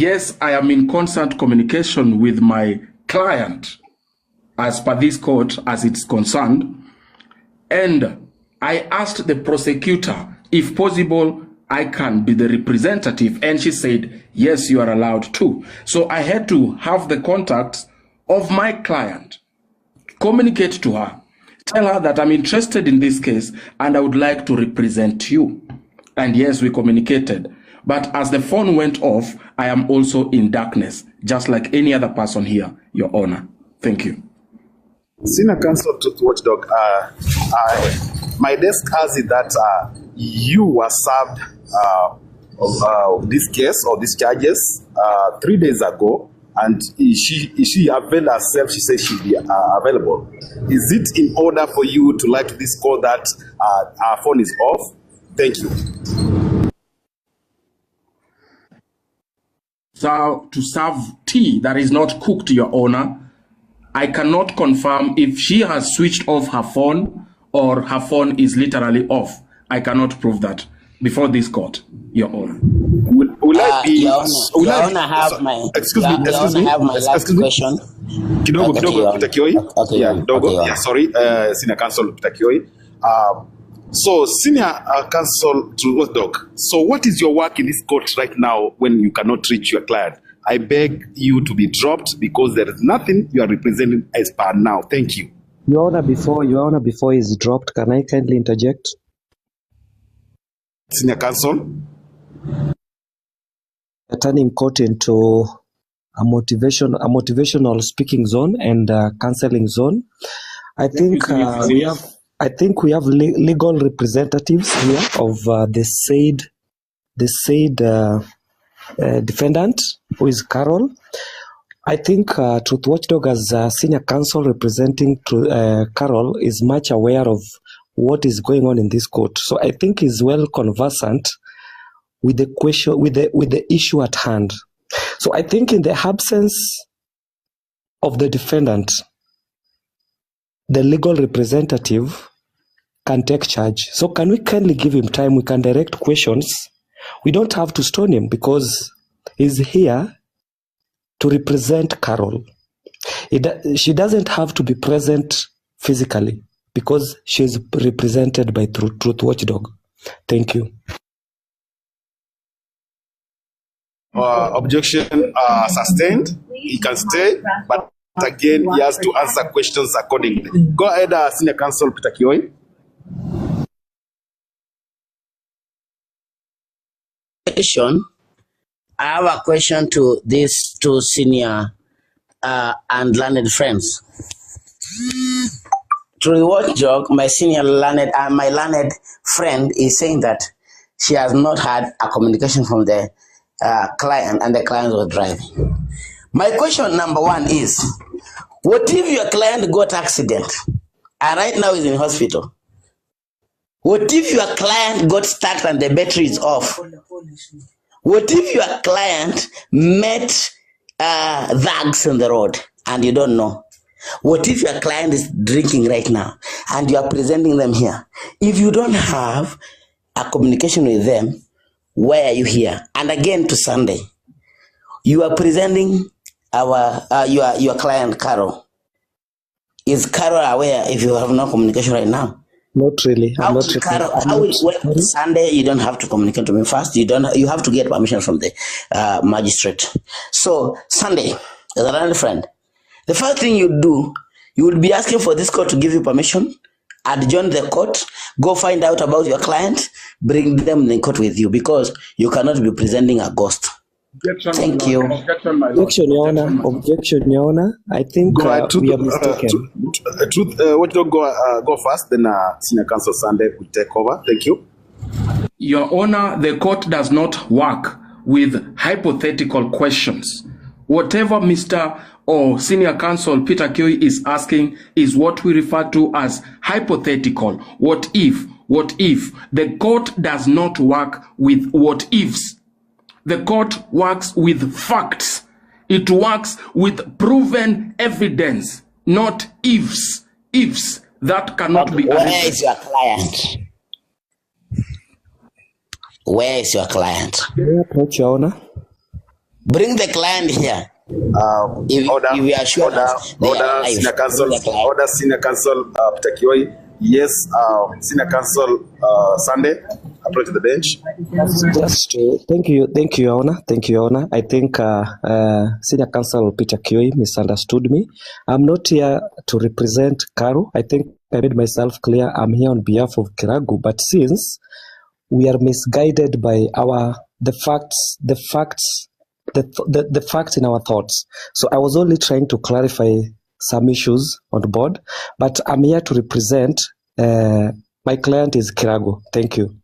yes, I am in constant communication with my client as per this court as it's concerned. And I asked the prosecutor, if possible, I can be the representative. And she said, yes, you are allowed to. So I had to have the contacts of my client, communicate to her, tell her that I'm interested in this case and I would like to represent you. And yes, we communicated. But as the phone went off, I am also in darkness, just like any other person here, Your Honor. Thank you. Senior Counsel to Watchdog, my desk has it that you were served of this case or these charges 3 days ago, and she availed herself. She said she'd be available. Is it in order for you to like this call that our phone is off? Thank you. So to serve tea that is not cooked, Your Honor, I cannot confirm if she has switched off her phone or her phone is literally off. I cannot prove that before this court, Your Honor. Will I be? Your Honor, have my. Excuse me. Have my last question. Kidogo, Peter Kioi. Okay. Yeah, Kidogo. Yeah, sorry, Senior Counsel Peter Kioi. So, Senior Counsel to Watchdog. So, what is your work in this court right now when you cannot reach your client? I beg you to be dropped because there is nothing you are representing as per now. Thank you. Your Honor, before he's dropped, can I kindly interject? Senior Counsel. Turning court into a motivational speaking zone and counseling zone. I think we have legal representatives here of the said defendant, who is Carol. I think Truth Watchdog, as senior counsel representing Carol, is much aware of what is going on in this court. So I think he's well conversant with the question, with the issue at hand. So I think in the absence of the defendant, the legal representative can take charge. So can we kindly give him time? We can direct questions. We don't have to stone him because he's here to represent Carol. She doesn't have to be present physically because she's represented by Truth Watchdog. Thank you. Objection sustained. He can stay, but again, he has to answer questions accordingly. Go ahead, Senior Counsel Peter Kioi. I have a question to these two senior and learned friends. Through the Watchdog, my senior learned my learned friend is saying that she has not had a communication from the client, and the client was driving. My question number one is, what if your client got accident and right now is in hospital? What if your client got stuck and the battery is off? What if your client met thugs on the road and you don't know? What if your client is drinking right now and you are presenting them here? If you don't have a communication with them, why are you here? And again to Sunday, you are presenting your client Carol. Is Carol aware if you have no communication right now? Not really. Sunday you don't have to communicate to me first. You have to get permission from the magistrate. So Sunday, as a learned friend, the first thing you do, you will be asking for this court to give you permission, adjourn the court, go find out about your client, bring them in the court with you, because you cannot be presenting a ghost. Objection, thank you. Objection, Your Honor. Objection, Your Honor. I think we are mistaken. Truth, Watchdog, go first, then Senior Counsel Sunday will take over. Thank you. Your Honor, the court does not work with hypothetical questions. Whatever Mr. or Senior Counsel Peter Kioi is asking is what we refer to as hypothetical. What if? What if? The court does not work with what ifs. The court works with facts. It works with proven evidence, not ifs. Ifs that cannot be. Where is your client? Where is your client? May I approach, Your Honor? Bring the client here. If you are sure order Senior Counsel Peter Kioi. Yes, Senior Counsel Sunday, approach the bench. Thank you, Your Honor. Thank you, Your Honor. I think Senior Counsel Peter Kioi misunderstood me. I'm not here to represent Karu. I think I made myself clear. I'm here on behalf of KARANGU. But since we are misguided by the facts in our thoughts, so I was only trying to clarify some issues on the board, but I'm here to represent my client is KARANGU. Thank you.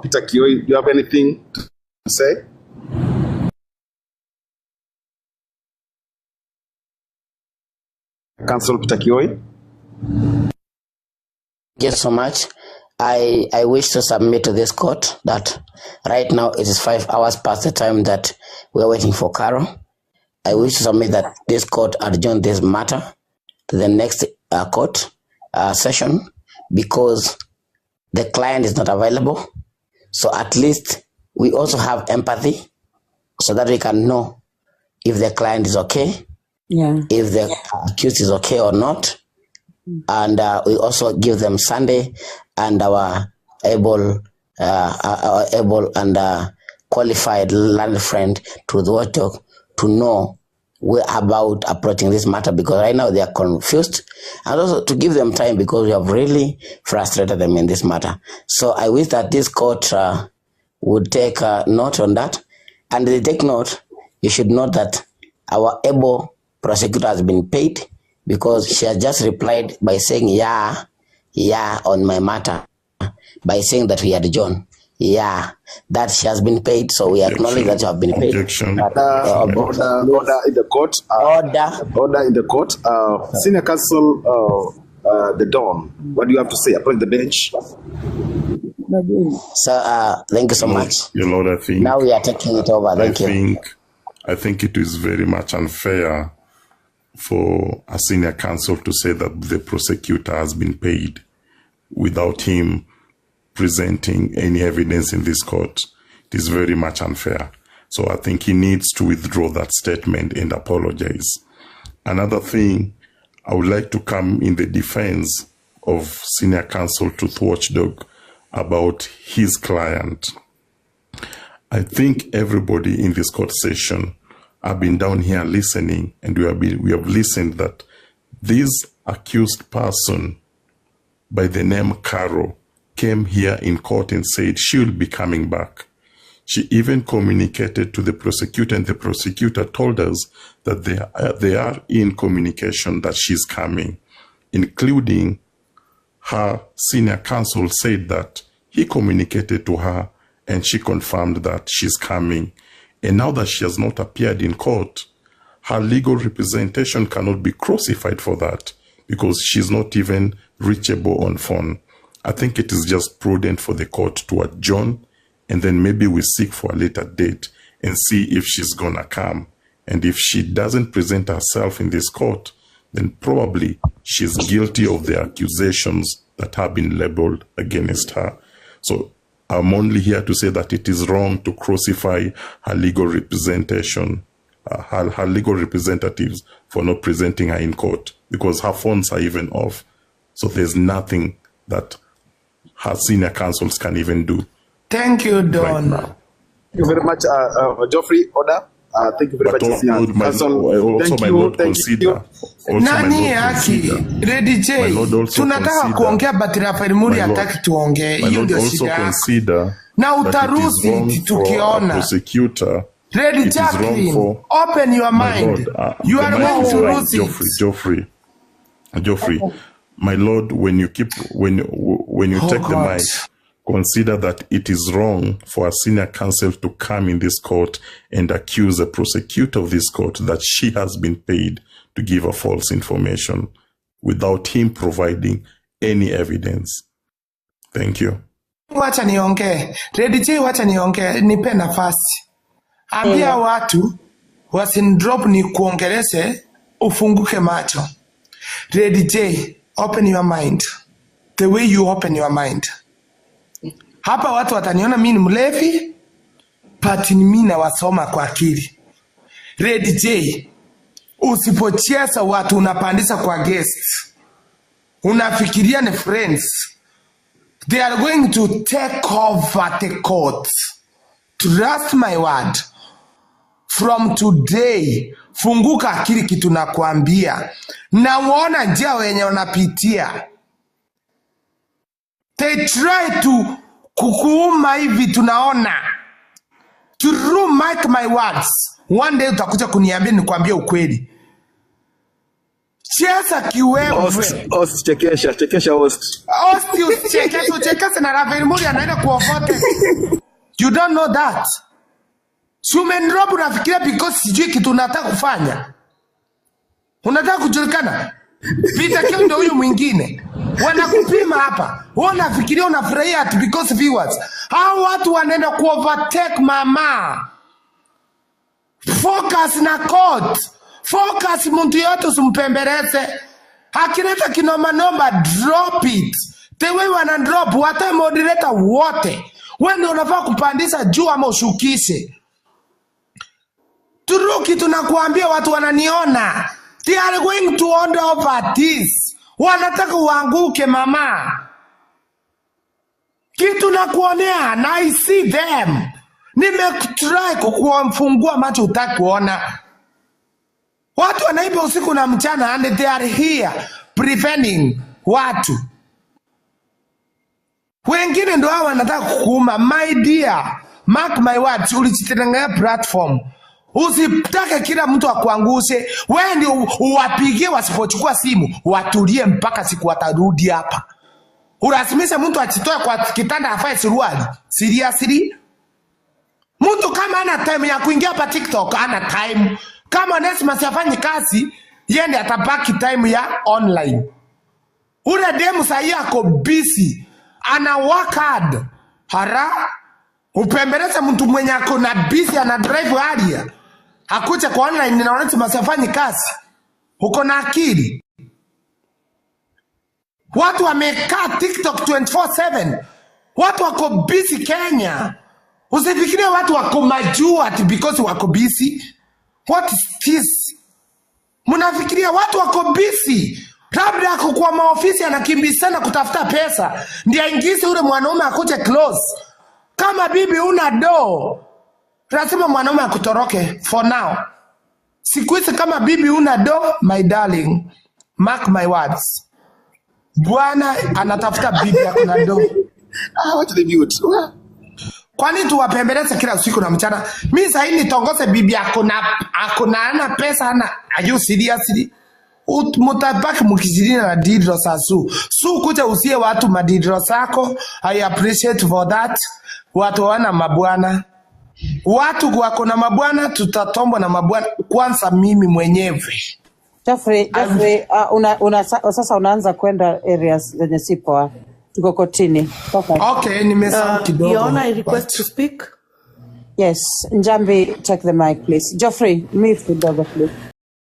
Peter Kioi, do you have anything to say? Counsel Peter Kioi. Thank you so much. I wish to submit to this court that right now it is 5 hours past the time that we are waiting for Caro. I wish to submit that this court adjourn this matter to the next court session because the client is not available. So at least we also have empathy so that we can know if the client is okay, if the accused is okay or not. And we also give them Sunday and our able and qualified learned friend to the watchdog to know about approaching this matter, because right now they are confused, and also to give them time because we have really frustrated them in this matter. So I wish that this court would take note on that, and they take note. You should note that our able prosecutor has been paid because she has just replied by saying yeah on my matter, by saying that we had John. Yeah, that she has been paid, so we acknowledge that you have been paid. Order in the court. Order in the court. Senior Counsel, the Don. What do you have to say? Approach the bench. So, thank you so much. Your Lord, I think now we are taking it over. Thank you. I think it is very much unfair for a senior counsel to say that the prosecutor has been paid without him presenting any evidence in this court. It is very much unfair. So I think he needs to withdraw that statement and apologize. Another thing, I would like to come in the defense of Senior Counsel Truth Watchdog about his client. I think everybody in this court session have been down here listening, and we have listened that this accused person by the name Caro came here in court and said she will be coming back. She even communicated to the prosecutor, and the prosecutor told us that they are in communication that she's coming, including her senior counsel said that he communicated to her and she confirmed that she's coming. And now that she has not appeared in court, her legal representation cannot be crucified for that because she's not even reachable on phone. I think it is just prudent for the court to adjourn, and then maybe we seek for a later date and see if she's gonna come. And if she doesn't present herself in this court, then probably she's guilty of the accusations that have been labeled against her. So I'm only here to say that it is wrong to crucify her legal representation, her legal representatives for not presenting her in court, because her phones are even off. So there's nothing that her senior counsels can even do. Thank you, Don. Thank you very much, Geoffrey. Order. Thank you very much, Senior Counsel. Thank you. Nani haki Ready J, tunataka kuongea but Rafael Muri hataki tuongee. Hiyo ndio shida. Na utaruhusi tukiona. Ready Jacqueline, open your mind. You are going to lose it. Geoffrey, my lord, when you take the mic, consider that it is wrong for a senior counsel to come in this court and accuse a prosecutor of this court that she has been paid to give a false information without him providing any evidence. Thank you. Wacha niongee. Ready J, wacha niongee. Nipe nafasi. Ambia watu wasindrop ni kuongeleze ufunguke macho. Ready J, open your mind. The way you open your mind. Hapa watu wataniona mimi ni mlevi, but ni mimi nawasoma kwa akili. Red J, usipocheza watu unapandisha kwa guest. Unafikiria ni friends. They are going to take over the court. Trust my word. From today, funguka akili kitu nakwambia. Na uona njia wenye unapitia. They try to kukuuma hivi tunaona. True, mark my words. One day utakuja kuniambia nikwambie ukweli. Cheza kiwewe. Host chekesha host. Host chekesha na Rafael Muri anaenda kuokote. You don't know that. Sumenrobu nafikiria because sijui kitu unataka kufanya. Unataka kujulikana. Peter Kim ndio huyu mwingine. Wanakupima hapa. Wewe unafikiria unafurahia because viewers. Hao watu wanaenda kuovertake mama. Focus na court. Focus mtu yote usimpembeleze. Akileta kinoma nomba drop it. The way wana drop wata moderator wote. Wewe ndio unafaa kupandisha juu ama ushukishe. Turuki tunakuambia watu wananiona. They are going to order over this. Wanataka uanguke mama. Kitu nakuonea na I see them. Nimetry kukuamfungua macho utaki kuona. Watu wanaiba usiku na mchana and they are here preventing watu. Wengine ndio hao wanataka kukuuma. My dear, mark my words, ulichitengeneza platform. Usitake kila mtu akuangushe. Wewe ndio uwapigie wasipochukua simu, watulie mpaka siku watarudi hapa. Urasimisha mtu achitoe kwa kitanda afae suruali. Seriously? Mtu kama ana time ya kuingia hapa TikTok, ana time. Kama Nesma sifanyi kazi, yeye ndiye atabaki time ya online. Ule demu sasa yako busy, ana work hard. Hara upembeleza mtu mwenye ako na busy ana drive area. Hakuja kwa online ninaona sifanyi kazi. Uko na akili. Watu wamekaa TikTok 24/7. Watu wako busy Kenya. Usifikirie watu wako majuu ati because wako busy. What is this? Munafikiria watu wako busy. Labda ako kwa maofisi anakimbizana kutafuta pesa. Ndiye aingize ule mwanaume akuje close. Kama bibi una do, lazima mwanaume akutoroke for now. Siku hizi kama bibi una do, my darling, mark my words. Bwana anatafuta bibi akuna do. What the mute? Kwani tuwapembeleze kila usiku na mchana? Mimi sasa hivi nitongoze bibi akona ana pesa ana. Are you seriously? Mutabaki mkijirina na didro sasu. Su kuja usie watu madidro zako. I appreciate for that. Watu wana mabwana. Watu wako na mabwana tutatombwa na mabwana. Kwanza mimi mwenyewe. Geoffrey, sasa unaanza kwenda areas zenye sipo. Tuko kotini. Okay, nimesahau kidogo. Your Honor, I request to speak. Yes, Njambi, take the mic please. Geoffrey, move kidogo please.